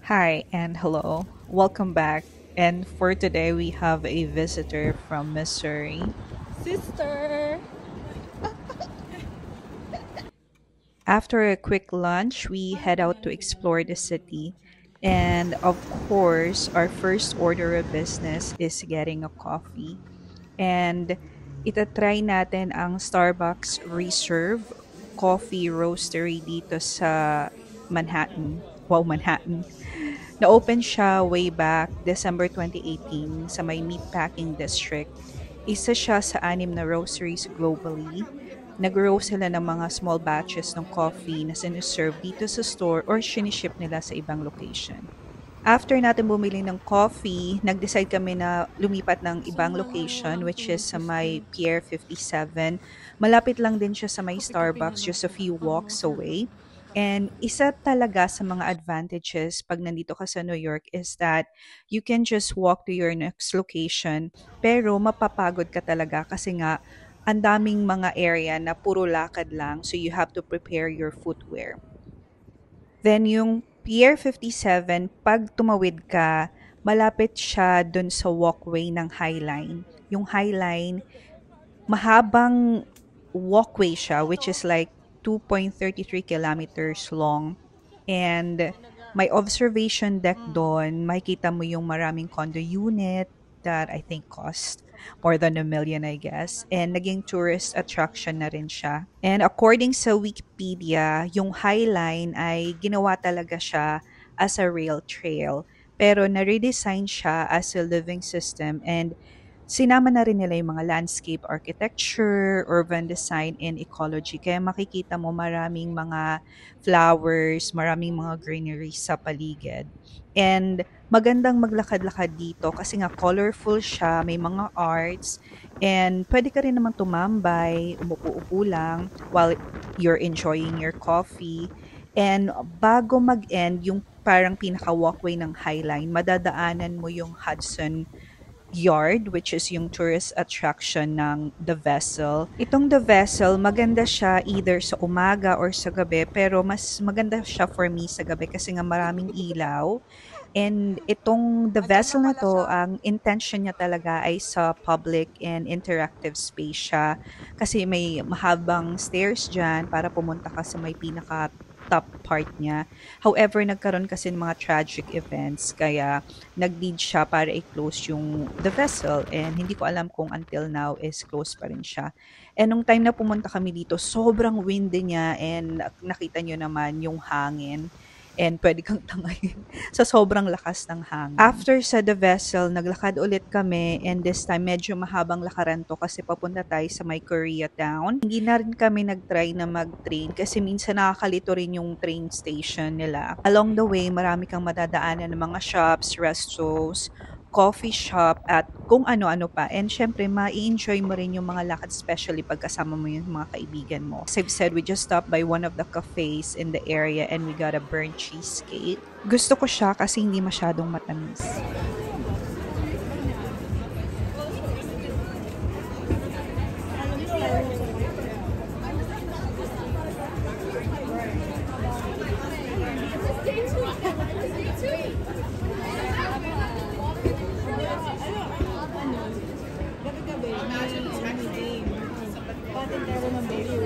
Hi and hello. Welcome back. And for today, we have a visitor from Missouri. Sister. After a quick lunch, we head out to explore the city. And of course, our first order of business is getting a coffee. And itatry natin ang Starbucks Reserve Coffee Roastery dito sa Manhattan. Wow, Manhattan. Na-open siya way back December 2018 sa may Meatpacking District. Isa siya sa anim na roasteries globally. Nag-roast sila ng mga small batches ng coffee na siniserve dito sa store or siniship nila sa ibang location. After natin bumili ng coffee, nag-decide kami na lumipat ng ibang location which is sa may Pier 57. Malapit lang din siya sa may Starbucks, just a few walks away. And isa talaga sa mga advantages pag nandito ka sa New York is that you can just walk to your next location pero mapapagod ka talaga kasi nga ang daming mga area na puro lakad lang, so you have to prepare your footwear. Then yung Pier 57, pag tumawid ka, malapit siya dun sa walkway ng Highline. Yung Highline, mahabang walkway siya, which is like 2.33 kilometers long. And may observation deck doon. Makikita mo yung maraming condo unit that I think cost more than $1 million, I guess. And naging tourist attraction na rin siya. And according sa Wikipedia, yung Highline ay ginawa talaga siya as a rail trail. Pero na-redesign siya as a living system and sinama na rin nila yung mga landscape architecture, urban design, and ecology. Kaya makikita mo maraming mga flowers, maraming mga greenery sa paligid. And magandang maglakad-lakad dito kasi nga colorful siya, may mga arts, and pwede ka rin naman tumambay, umupo-upo lang while you're enjoying your coffee. And bago mag-end, yung parang pinaka-walkway ng Highline, madadaanan mo yung Hudson Yard, which is yung tourist attraction ng The Vessel. Itong The Vessel, maganda siya either sa umaga or sa gabi, pero mas maganda siya for me sa gabi kasi nga maraming ilaw. And itong The Andyan na Vessel na pala to, siya. ang intention niya talaga ay sa public and interactive space siya. Kasi may mahabang stairs dyan para pumunta ka sa may pinaka top part niya. However, nagkaroon kasi ng mga tragic events kaya nag-need siya para i-close yung The Vessel and hindi ko alam kung until now is closed pa rin siya. And nung time na pumunta kami dito, sobrang windy niya and nakita niyo naman yung hangin and pwede kang tangayin sa sobrang lakas ng hangin. After sa The Vessel, naglakad ulit kami and this time medyo mahabang lakaran to kasi papunta tayo sa may Koreatown. Hindi na rin kami nag-try na mag-train kasi minsan nakakalito rin yung train station nila. Along the way, marami kang madadaanan ng mga shops, restos, coffee shop, at kung ano-ano pa. And syempre, ma-enjoy mo rin yung mga lakad, especially pag kasama mo yung mga kaibigan mo. As I've said, we just stopped by one of the cafes in the area and we got a burnt cheesecake. Gusto ko siya kasi hindi masyadong matamis. Gabi-gabi, may game. Patin tayo ng baby.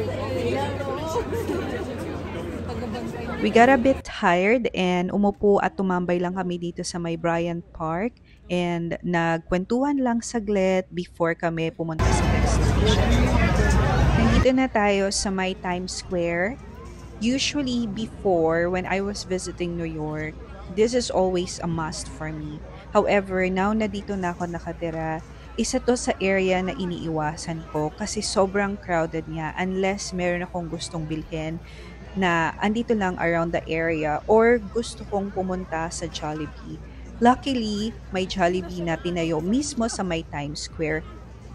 Tagabantay We got a bit tired and umupo at tumambay lang kami dito sa may Bryant Park and nagkwentuhan lang saglit before kami pumunta sa next location. Nandito na tayo sa may Times Square. Usually before, when I was visiting New York, this is always a must for me. However, now na dito na ako nakatira, isa to sa area na iniiwasan ko kasi sobrang crowded niya unless meron akong gustong bilhin na andito lang around the area or gusto kong pumunta sa Jollibee. Luckily, may Jollibee na tinayo mismo sa may Times Square.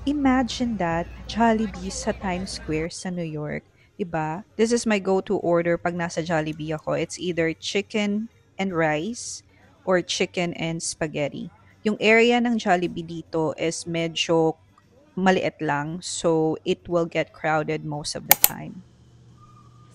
Imagine that, Jollibee sa Times Square sa New York, 'di ba? This is my go-to order pag nasa Jollibee ako. It's either chicken and rice or chicken and spaghetti. Yung area ng Jollibee dito is medyo maliit lang, so it will get crowded most of the time.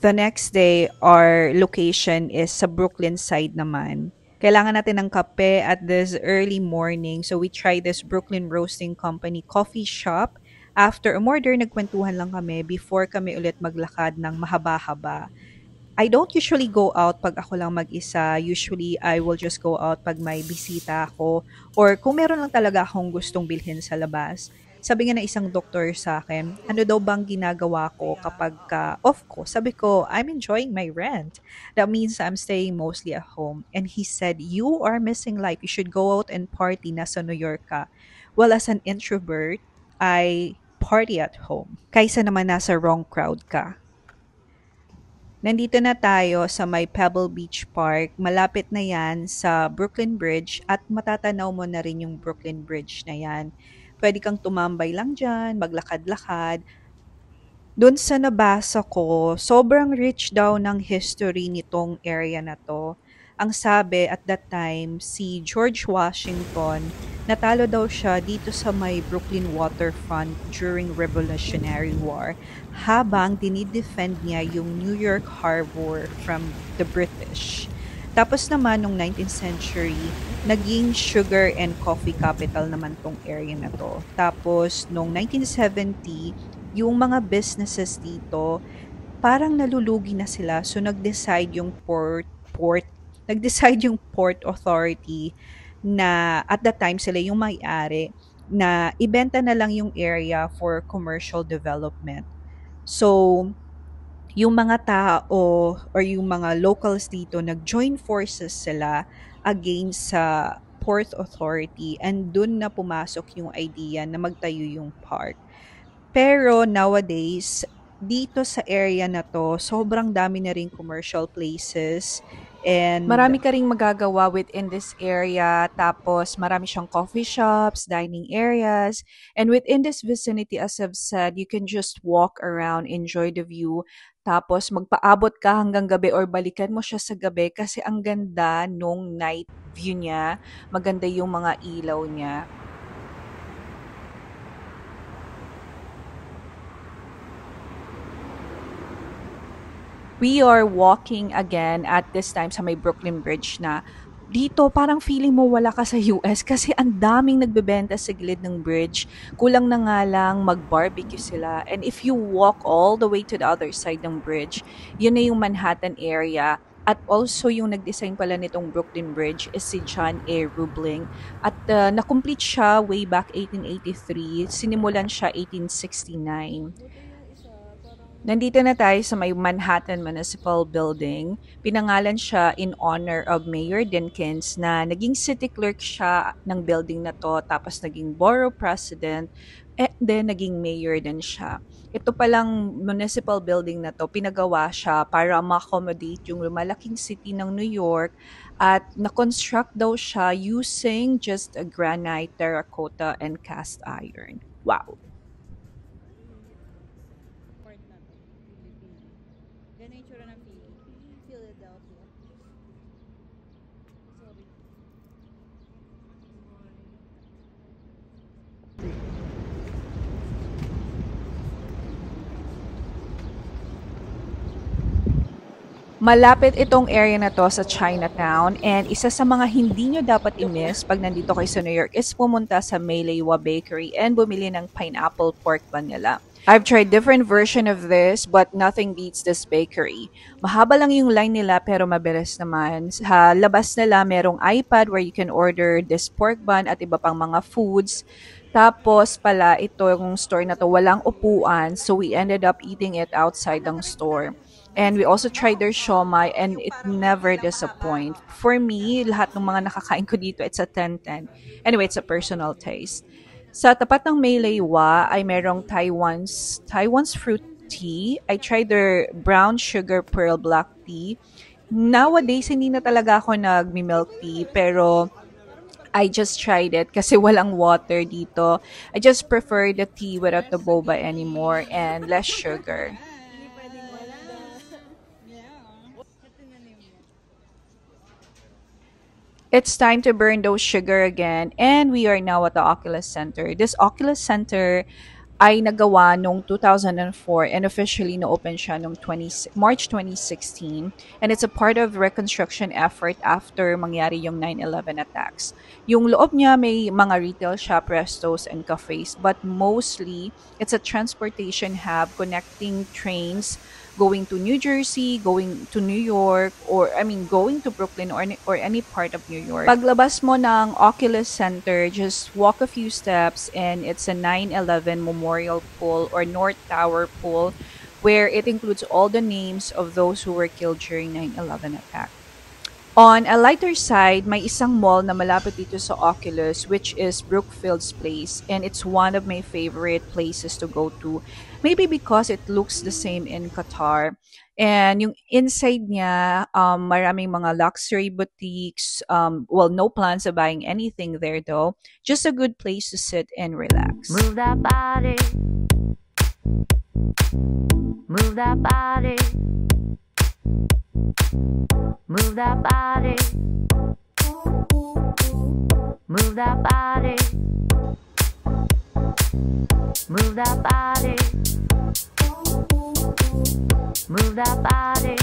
The next day, our location is sa Brooklyn side naman. Kailangan natin ng kape at this early morning. So we tried this Brooklyn Roasting Company coffee shop. After umorder, nagkwentuhan lang kami before kami ulit maglakad ng mahaba-haba. I don't usually go out pag ako lang mag-isa. Usually, I will just go out pag may bisita ako or kung meron lang talaga akong gustong bilhin sa labas. Sabi nga ng isang doktor sa akin, ano daw bang ginagawa ko kapag off ko? Sabi ko, I'm enjoying my rent. That means I'm staying mostly at home. And he said, you are missing life. You should go out and party. Nasa New York ka. Well, as an introvert, I party at home. Kaysa naman nasa wrong crowd ka. Nandito na tayo sa may Pebble Beach Park. Malapit na yan sa Brooklyn Bridge at matatanaw mo na rin yung Brooklyn Bridge na yan. Pwede kang tumambay lang dyan, maglakad-lakad. Do'n sa nabasa ko, sobrang rich daw ng history nitong area na 'to. Ang sabi at that time, si George Washington, natalo daw siya dito sa may Brooklyn waterfront during Revolutionary War habang dinidefend niya yung New York Harbor from the British. Tapos naman nung 19th century, naging sugar and coffee capital naman tong area na 'to. Tapos nung 1970 yung mga businesses dito, parang nalulugi na sila. So, nag-decide yung nag-decide yung Port Authority na at that time sila yung may-ari na ibenta na lang yung area for commercial development. So, yung mga tao or yung mga locals dito, nag-join forces sila against sa Port Authority and dun na pumasok yung idea na magtayo yung park. Pero nowadays, dito sa area na 'to, sobrang dami na ring commercial places and marami ka ring magagawa within this area. Tapos marami siyang coffee shops, dining areas, and within this vicinity, as I've said, you can just walk around, enjoy the view. Tapos magpaabot ka hanggang gabi or balikan mo siya sa gabi kasi ang ganda nung night view niya, maganda yung mga ilaw niya. We are walking again at this time sa may Brooklyn Bridge na dito parang feeling mo wala ka sa US kasi ang daming nagbebenta sa gilid ng bridge. Kulang na nga lang mag-barbecue sila. And if you walk all the way to the other side ng bridge, yun na yung Manhattan area. At also yung nag-design pala nitong Brooklyn Bridge is si John A. Roebling. At na-complete siya way back 1883. Sinimulan siya 1869. Buti yung isa, parang Nandito na tayo sa may Manhattan Municipal Building. Pinangalan siya in honor of Mayor Dinkins na naging city clerk siya ng building na to tapos naging borough president and then naging mayor din siya. Ito palang municipal building na to, pinagawa siya para ma-accommodate yung lumalaking city ng New York at na-construct daw siya using just a granite, terracotta, and cast iron. Wow! part na to. Pili-pili. Ganun yung tsura ng pili. Philadelphia. Sorry. Malapit itong area na 'to sa Chinatown and isa sa mga hindi niyo dapat i-miss 'pag nandito kayo sa New York is pumunta sa Meileiwa Bakery and bumili ng pineapple pork bun nila. I've tried different version of this but nothing beats this bakery. Mahaba lang yung line nila pero mabilis naman. Sa labas nila merong iPad where you can order this pork bun at iba pang mga foods. Tapos pala ito yung store na 'to walang upuan so we ended up eating it outside ng store. And we also tried their siomai and it never disappoint. For me, lahat ng mga nakakain ko dito, it's a 10-10. Anyway, it's a personal taste. Sa tapat ng Meileiwa ay merong Taiwan's fruit tea. I tried their brown sugar pearl black tea. Nowadays, hindi na talaga ako nagmi-milk tea, pero I just tried it kasi walang water dito. I just prefer the tea without the boba anymore and less sugar. Hindi pwedeng wala. Yeah. Ito na mo. It's time to burn those sugar again, and we are now at the Oculus Center. This Oculus Center, ay nagawa noong 2004 and officially na-open siya noong March 2016. And it's a part of reconstruction effort after mangyari yung 9/11 attacks. Yung loob niya may mga retail shop, restos, and cafes, but mostly it's a transportation hub connecting trains going to New Jersey, going to New York, or I mean, going to Brooklyn or any part of New York. Paglabas mo ng Oculus Center, just walk a few steps and it's a 9/11 Memorial Pool or North Tower Pool where it includes all the names of those who were killed during 9/11 attack. On a lighter side, may isang mall na malapit dito sa Oculus which is Brookfield's Place and it's one of my favorite places to go to. Maybe because it looks the same in Qatar. And yung inside niya, maraming mga luxury boutiques. Well, no plans of buying anything there though. Just a good place to sit and relax. Move that body, move that body, move that body, move that body, move that body, move that body.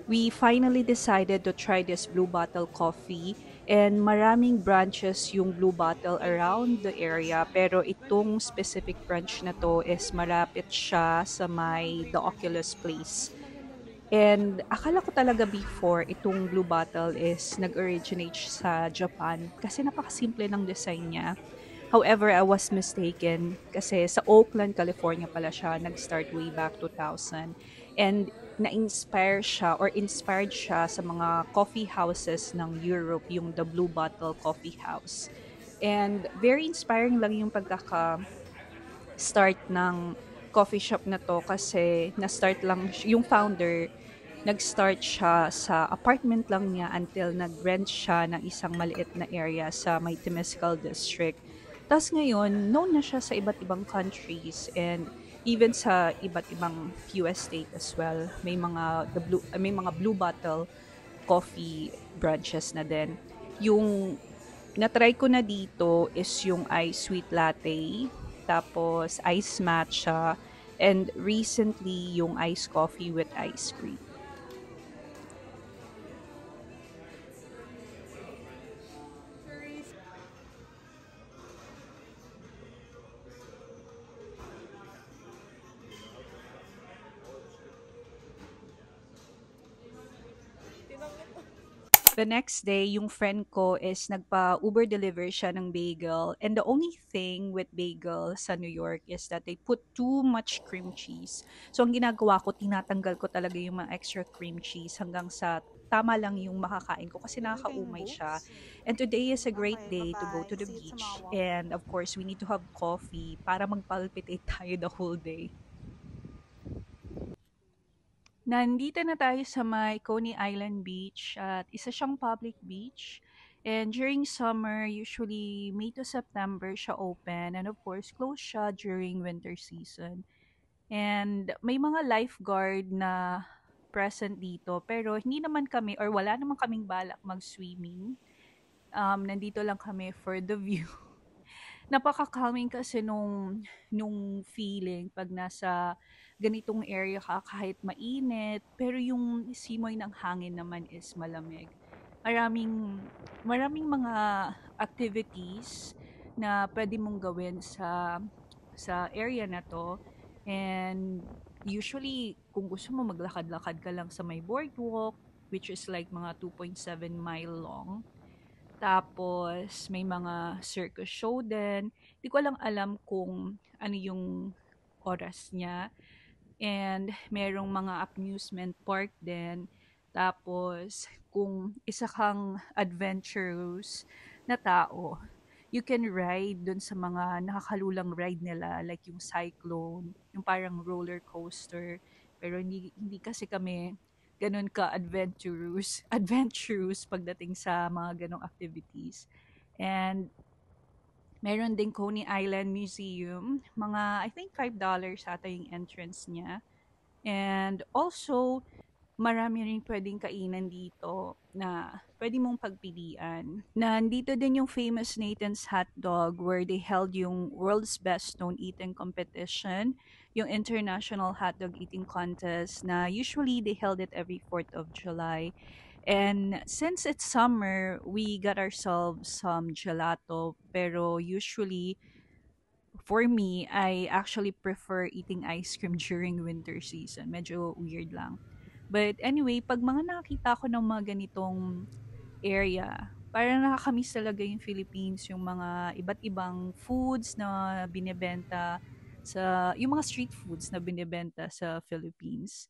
We finally decided to try this Blue Bottle coffee and maraming branches yung Blue Bottle around the area pero itong specific branch na to is malapit siya sa may The Oculus Place. And akala ko talaga before itong Blue Bottle is nag-originate sa Japan kasi napakasimple ng design niya. However, I was mistaken kasi sa Oakland, California pala siya nag-start way back 2000. And na-inspire siya or inspired siya sa mga coffee houses ng Europe, yung the Blue Bottle Coffee House. And very inspiring lang yung pagkaka-start ng coffee shop na to kasi na-start lang yung founder nag-start siya sa apartment lang niya until nag-rent siya ng isang maliit na area sa may Temescal District. Tapos ngayon, known na siya sa iba't ibang countries and even sa iba't ibang US state as well. May mga Blue Bottle coffee branches na din. Yung na-try ko na dito is yung ice sweet latte, tapos ice matcha, and recently yung ice coffee with ice cream. The next day, yung friend ko is nagpa-Uber deliver siya ng bagel. And the only thing with bagel sa New York is that they put too much cream cheese. So, ang ginagawa ko, tinatanggal ko talaga yung mga extra cream cheese hanggang sa tama lang yung makakain ko kasi Meron kayong nakakaumay siya. books? And today is a great Okay, day to go bye-bye. to the See you beach. tomorrow. And of course, we need to have coffee para magpalpitate tayo the whole day. Nandito na tayo sa may Coney Island Beach at isa siyang public beach. And during summer, usually May to September siya open and of course close siya during winter season. And may mga lifeguard na present dito pero hindi naman kami or wala naman kaming balak mag-swimming. Nandito lang kami for the view. Napaka-calming kasi nung feeling 'pag nasa ganitong area ka kahit mainit, pero yung simoy ng hangin naman is malamig. Maraming maraming mga activities na puwede mong gawin sa area na 'to and usually kung gusto mo maglakad-lakad ka lang sa may boardwalk, which is like mga 2.7 mile long. Tapos may mga circus show din. Di ko lang alam kung ano yung oras niya. And merong mga amusement park din. Tapos kung isa kang adventurous na tao, you can ride dun sa mga nakakalulang ride nila like yung cyclone, yung parang roller coaster. Pero hindi kasi kami ganun ka adventurous pagdating sa mga ganong activities. And meron din Coney Island Museum, mga I think $5 ata yung entrance niya. And also, marami ring puwedeng kainan dito na puwede mong pagpilian. Nandito din yung famous Nathan's Hotdog where they held yung world's best stone eating competition, yung International Hotdog Eating Contest na usually they held it every 4th of July. And since it's summer, we got ourselves some gelato, pero usually for me, I actually prefer eating ice cream during winter season. Medyo weird lang. But anyway, pag mga nakakita ko ng mga ganitong area, parang nakakamiss talaga yung Philippines, yung mga iba't ibang foods na binebenta yung mga street foods na binebenta sa Philippines.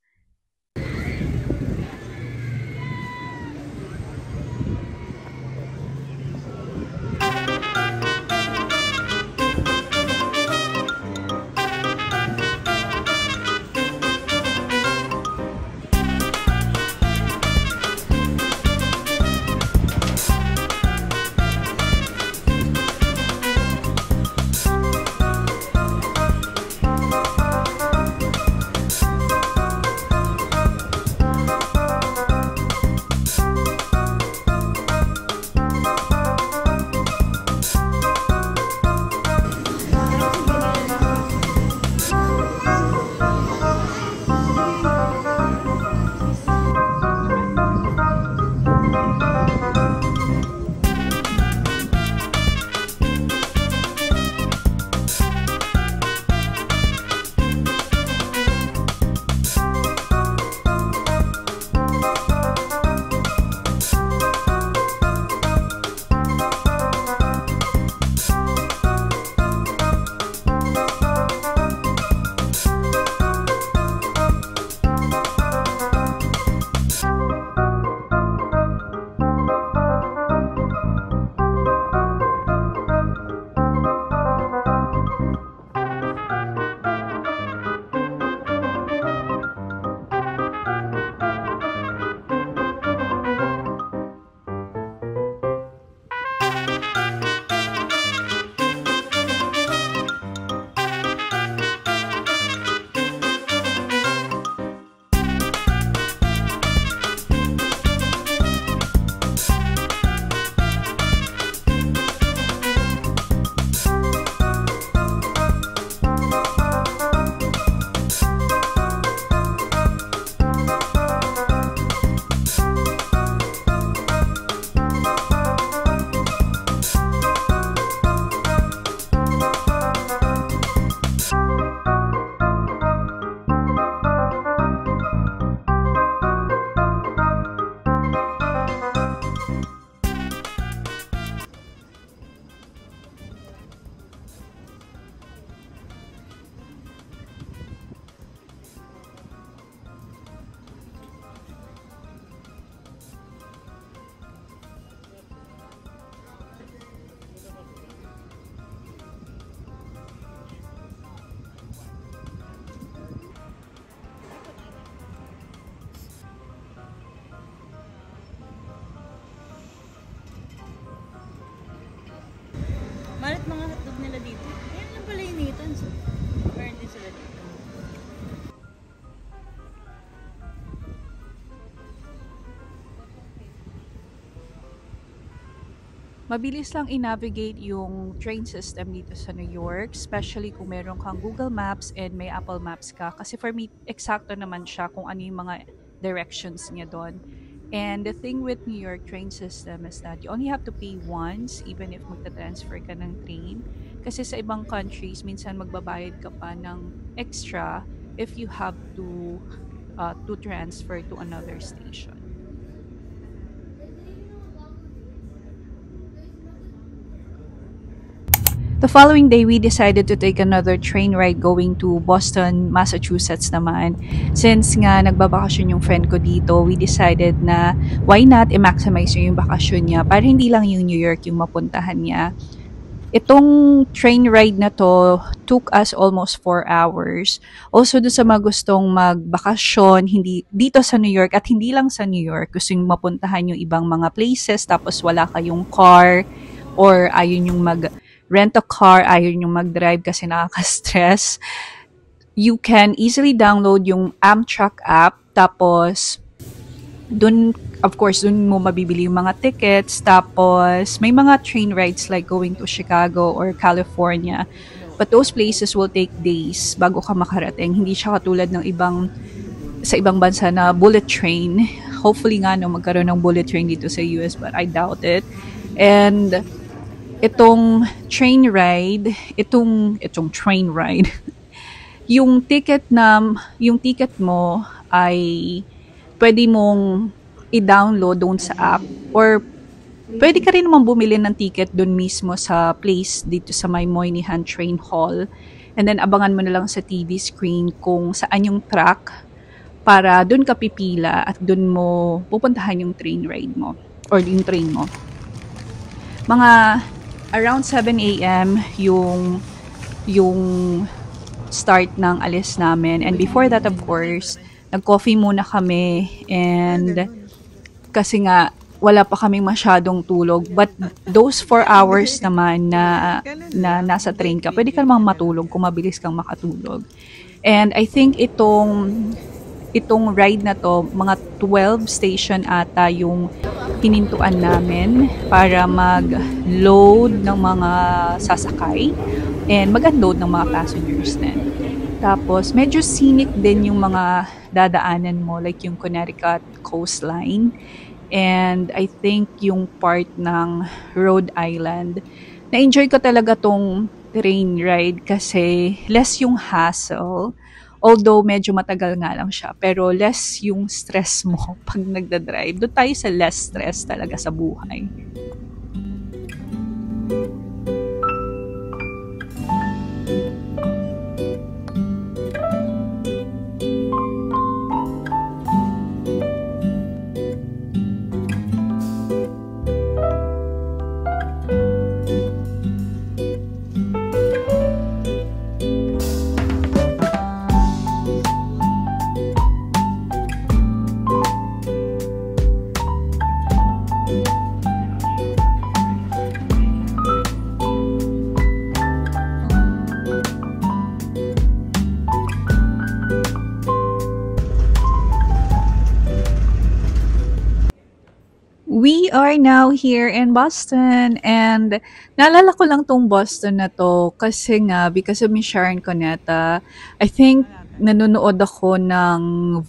Malit mga hotdog nila dito. Ayan lang pala yung Nathan's. Meron din sila dito. Mabilis lang i-navigate yung train system dito sa New York, especially kung meron kang Google Maps and may Apple Maps ka. Kasi for me, eksakto naman siya kung ano yung mga directions niya doon. And the thing with New York train system is that you only have to pay once even if magta-transfer ka ng train. Kasi sa ibang countries, minsan magbabayad ka pa ng extra if you have to transfer to another station. The following day, we decided to take another train ride going to Boston, Massachusetts naman. Since nga nagbabakasyon yung friend ko dito, we decided na why not i-maximize yung bakasyon niya para hindi lang yung New York yung mapuntahan niya. Itong train ride na to took us almost 4 hours. Also, doon sa mga gustong magbakasyon, hindi, dito sa New York, at hindi lang sa New York, gusto yung mapuntahan yung ibang mga places, tapos wala kayong car, or ayun yung mag-rent a car, ayun yung mag-drive kasi nakaka-stress, you can easily download yung Amtrak app, tapos dun, of course, dun mo mabibili yung mga tickets. Tapos, may mga train rides like going to Chicago or California. But those places will take days bago ka makarating. Hindi siya katulad ng sa ibang bansa na bullet train. Hopefully nga no, magkaroon ng bullet train dito sa US, but I doubt it. And itong train ride, itong train ride, yung ticket mo ay pwede mong i-download doon sa app, or pwede ka rin naman bumili ng ticket doon mismo sa place dito sa may Moynihan Train Hall, and then abangan mo na lang sa TV screen kung saan yung track para doon ka pipila at doon mo pupuntahan yung train ride mo or yung train mo. Mga around 7 a.m. yung start ng alis namin, and before that, of course, nag-coffee muna kami, and kasi nga wala pa kaming masyadong tulog, but those 4 hours naman na nasa train ka, pwede ka namang matulog kung mabilis kang makatulog. And I think itong ride na to, mga 12 station ata yung hinintuan namin para mag-load ng mga sasakay and mag-unload ng mga passengers din. Tapos, medyo scenic din yung mga dadaanan mo, like yung Connecticut coastline. And I think yung part ng Rhode Island. Na-enjoy ko talaga tong train ride kasi less yung hassle. Although, medyo matagal nga lang siya. Pero less yung stress mo pag nagdadrive. Doon tayo sa less stress talaga sa buhay. We are now here in Boston, and naalala ko lang tong Boston na to kasi nga because of Miss Sharon Cuneta, I think nanonood ako ng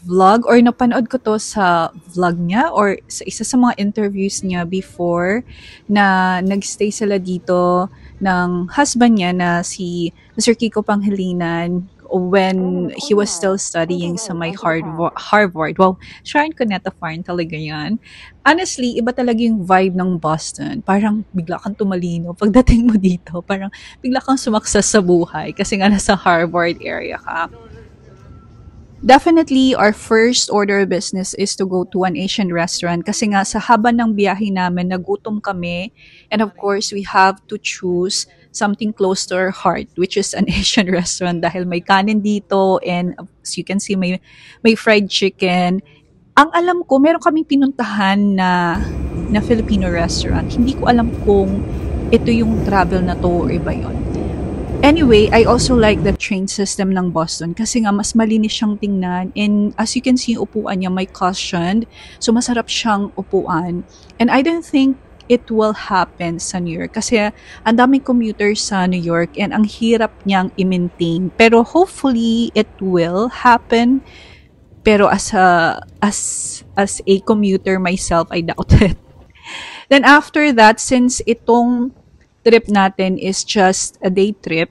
vlog or napanood ko to sa vlog niya or sa isa sa mga interviews niya before na nagstay sila dito ng husband niya na si Mr. Kiko Pangilinan when he was still studying sa may Harvard. Well, Sharon Cuneta fan talaga yan. Honestly, iba talaga yung vibe ng Boston. Parang bigla kang tumalino. Pagdating mo dito, parang bigla kang sumaksas sa buhay kasi nga nasa Harvard area ka. Definitely, our first order of business is to go to an Asian restaurant kasi nga sa haba ng biyahe namin, nagutom kami. And of course, we have to choose something close to our heart, which is an Asian restaurant dahil may kanin dito and as you can see, may fried chicken. Ang alam ko, meron kaming pinuntahan na Filipino restaurant. Hindi ko alam kung ito yung travel na to or iba yun. Anyway, I also like the train system ng Boston kasi nga mas malinis siyang tingnan, and as you can see, yung upuan niya may cushioned, so masarap siyang upuan. And I don't think it will happen sa New York kasi ang daming commuters sa New York and ang hirap niyang i-maintain. Pero hopefully it will happen. Pero as a commuter myself, I doubt it. Then after that, since itong trip natin is just a day trip,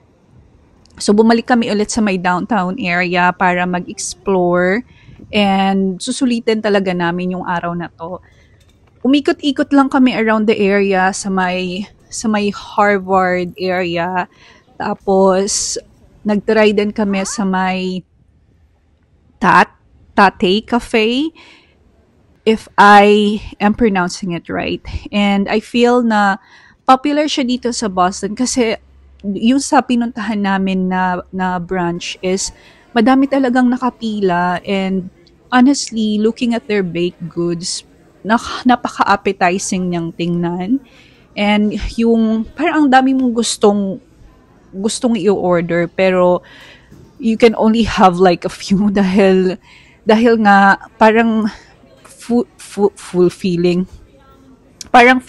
so bumalik kami ulit sa may downtown area para mag-explore and susulitin talaga namin yung araw na to. Umikot-ikot lang kami around the area sa may Harvard area. Tapos nagtry din kami sa may Tate Cafe, if I am pronouncing it right. And I feel na Popular siya dito sa Boston kasi yung sa pinuntahan namin na branch is madami talagang nakapila, and honestly, looking at their baked goods, napaka-appetizing niyang tingnan. And yung parang ang dami mong gustong i-order, pero you can only have like a few dahil nga parang full feeling. Parang parang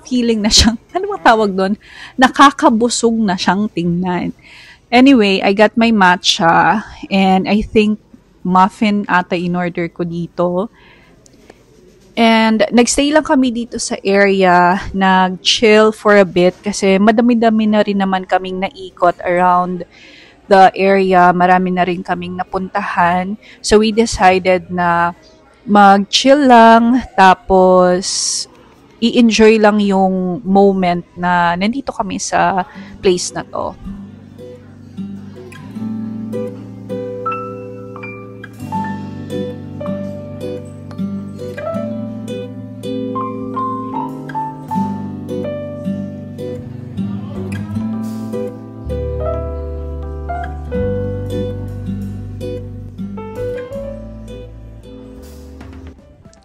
feeling na siyang, ano bang tawag doon? Nakakabusog na siyang tingnan. Anyway, I got my matcha, and I think muffin ata in order ko dito. And nagstay lang kami dito sa area, nag-chill for a bit kasi madami-dami na rin naman kaming naikot around the area. Marami na rin kaming napuntahan. So we decided na mag-chill lang, tapos i-enjoy lang yung moment na nandito kami sa place na to.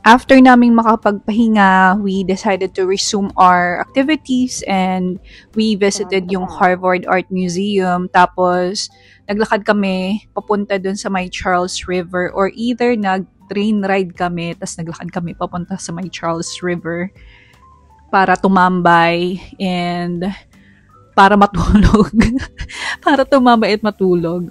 After naming makapagpahinga, we decided to resume our activities, and we visited yung Harvard Art Museum. Tapos, naglakad kami papunta dun sa may Charles River, or either nag-train ride kami, tapos naglakad kami papunta sa may Charles River para tumambay and para matulog. Para tumambay at matulog.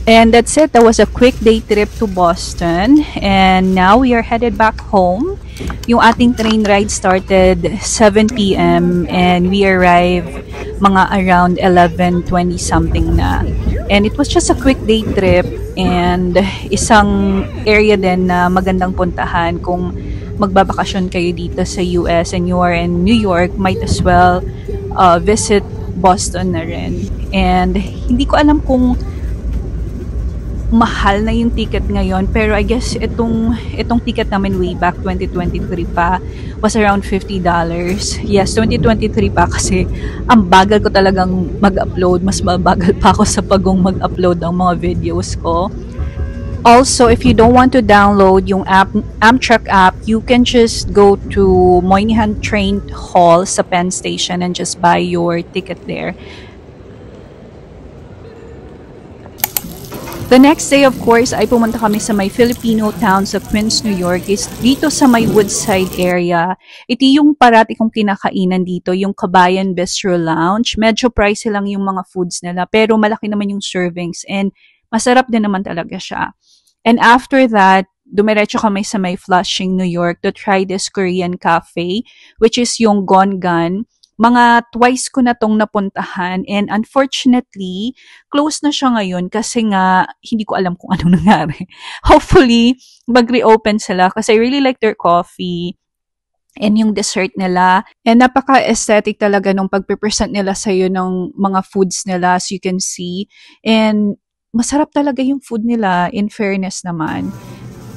And that's it. That was a quick day trip to Boston. And now we are headed back home. Yung ating train ride started 7 p.m. and we arrived mga around 11:20 something na. And it was just a quick day trip, and isang area din na magandang puntahan kung magbabakasyon kayo dito sa US and you are in New York, might as well visit Boston na rin. And hindi ko alam kung mahal na yung ticket ngayon, pero I guess itong ticket namin way back 2023 pa was around $50. Yes, 2023 pa kasi ang bagal ko talagang mag-upload. Mas mabagal pa ako sa pagong mag-upload ng mga videos ko. Also, if you don't want to download yung Amtrak app, you can just go to Moynihan Train Hall sa Penn Station and just buy your ticket there. The next day, of course, ay pumunta kami sa may Filipino town sa Queens, New York. Is dito sa may Woodside area. Ito yung parati kong kinakainan dito, yung Kabayan Bistro Lounge. Medyo pricey lang yung mga foods nila, pero malaki naman yung servings and masarap din naman talaga siya. And after that, dumiretso kami sa may Flushing, New York to try this Korean cafe, which is yung Gongan. Mga twice ko na tong napuntahan and unfortunately, close na siya ngayon kasi nga hindi ko alam kung anong nangyari. Hopefully, mag-reopen sila kasi I really like their coffee and yung dessert nila. And napaka-aesthetic talaga nung pagpe-present nila sa'yo ng mga foods nila as you can see. And masarap talaga yung food nila in fairness naman.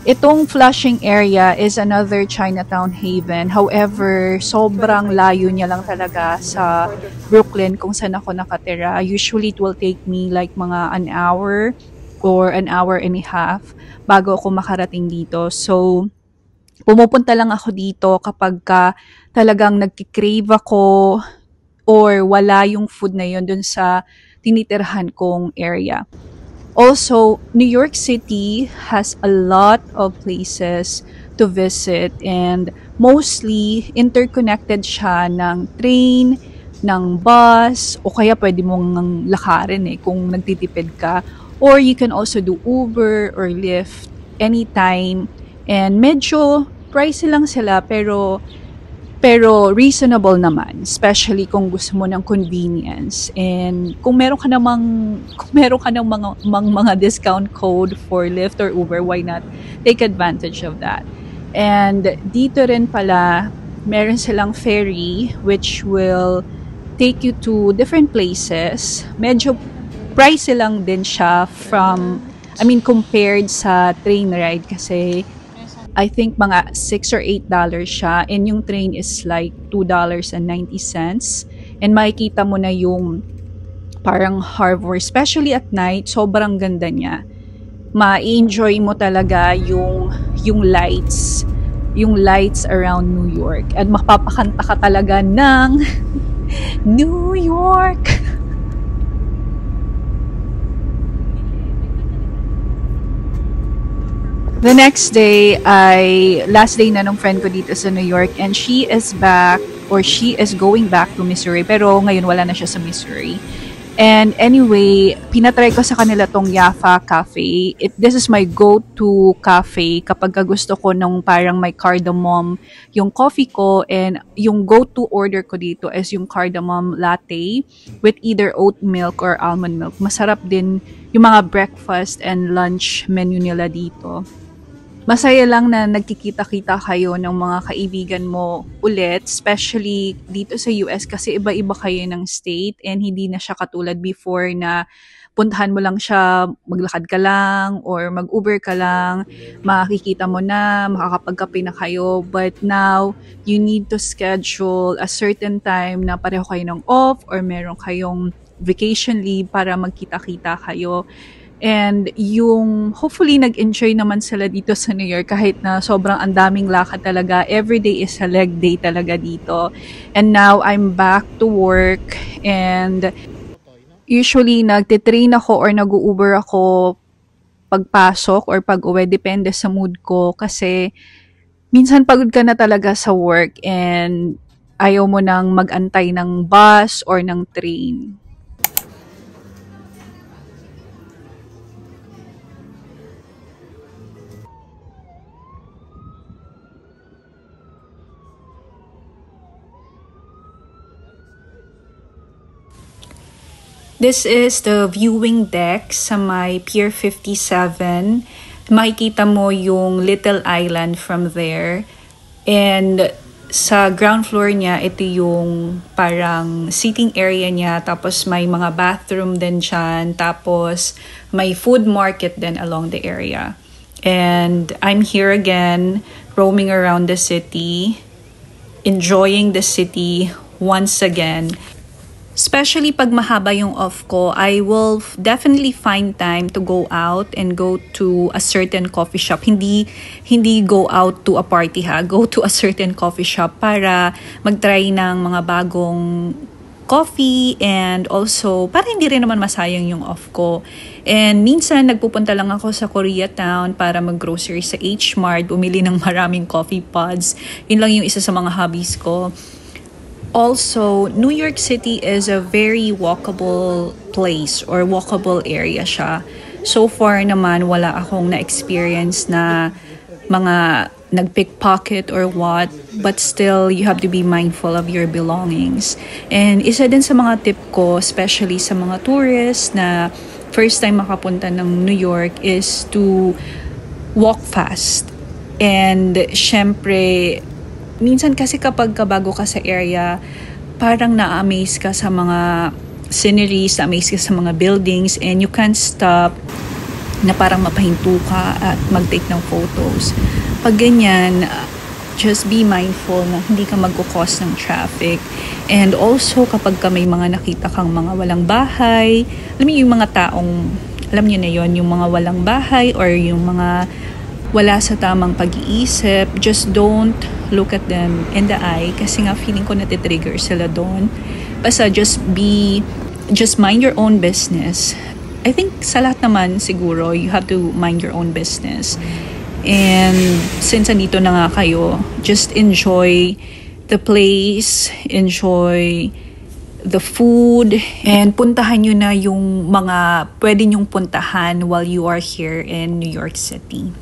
Itong Flushing area is another Chinatown haven. However, sobrang layo niya lang talaga sa Brooklyn kung saan ako nakatira. Usually, it will take me like mga an hour or an hour and a half bago ako makarating dito. So, pumupunta lang ako dito kapag talagang nagkikrave ako or wala yung food na yun dun sa tinitirhan kong area. Also, New York City has a lot of places to visit and mostly interconnected siya ng train, ng bus, o kaya pwede mong lakarin kung nagtitipid ka. Or you can also do Uber or Lyft anytime. And medyo pricey lang sila pero reasonable naman, especially kung gusto mo ng convenience. And kung meron ka namang mga discount code for Lyft or Uber, why not take advantage of that? And dito rin pala, meron silang ferry which will take you to different places. Medyo pricey lang din siya compared sa train ride kasi I think mga $6 or $8 siya and yung train is like $2.90 and makikita mo na yung parang harbor, especially at night, sobrang ganda niya. Ma-enjoy mo talaga yung lights around New York at mapapakanta ka talaga ng New York. The next day ay last day na nung friend ko dito sa New York and she is going back to Missouri pero ngayon wala na siya sa Missouri. And anyway, pinatry ko sa kanila tong Yafa Cafe. This is my go-to cafe kapag gusto ko nung parang may cardamom yung coffee ko and yung go-to order ko dito is yung cardamom latte with either oat milk or almond milk. Masarap din yung mga breakfast and lunch menu nila dito. Masaya lang na nagkikita-kita kayo ng mga kaibigan mo ulit, especially dito sa US kasi iba-iba kayo ng state and hindi na siya katulad before na puntahan mo lang siya, maglakad ka lang or mag-Uber ka lang, makikita mo na, makakapagkape na kayo. But now, you need to schedule a certain time na pareho kayo ng off or meron kayong vacation leave para magkita-kita kayo. And hopefully nag-enjoy naman sila dito sa New York kahit na sobrang andaming lakad talaga. Every day is a leg day talaga dito. And now I'm back to work and usually nagtitrain ako or nag-Uber ako pagpasok or pag-uwi. Depende sa mood ko kasi minsan pagod ka na talaga sa work and ayaw mo nang mag-antay ng bus or ng train. This is the viewing deck sa may Pier 57. Makikita mo yung Little Island from there. And sa ground floor niya, ito yung parang seating area niya. Tapos may mga bathroom din dyan. Tapos may food market din along the area. And I'm here again, roaming around the city, enjoying the city once again. Especially pag mahaba yung off ko, I will definitely find time to go out and go to a certain coffee shop. Hindi go out to a party ha. Go to a certain coffee shop para mag-try ng mga bagong coffee, and also para hindi rin naman masayang yung off ko. And minsan nagpupunta lang ako sa Koreatown para mag-grocery sa H Mart, bumili ng maraming coffee pods. Yun lang yung isa sa mga hobbies ko. Also, New York City is a very walkable place or walkable area siya. So far naman, wala akong na-experience na mga nag-pickpocket or what, but still, you have to be mindful of your belongings. And isa din sa mga tip ko, especially sa mga tourists na first time makapunta ng New York, is to walk fast. And syempre, minsan kasi kapag bago ka sa area, parang na-amaze ka sa mga sceneries, na-amaze ka sa mga buildings, and you can't stop na parang mapahinto ka at mag-take ng photos. Pag ganyan, just be mindful na hindi ka magkukos ng traffic. And also, kapag ka may mga nakita kang mga walang bahay, alam mo yung mga taong, alam niyo na yon, yung mga walang bahay or yung mga wala sa tamang pag-iisip, just don't look at them in the eye kasi nga feeling ko natitrigger sila doon. Basta just mind your own business. I think sa lahat naman siguro, you have to mind your own business. And since andito na nga kayo, just enjoy the place, enjoy the food, and puntahan nyo na yung mga pwede nyong puntahan while you are here in New York City.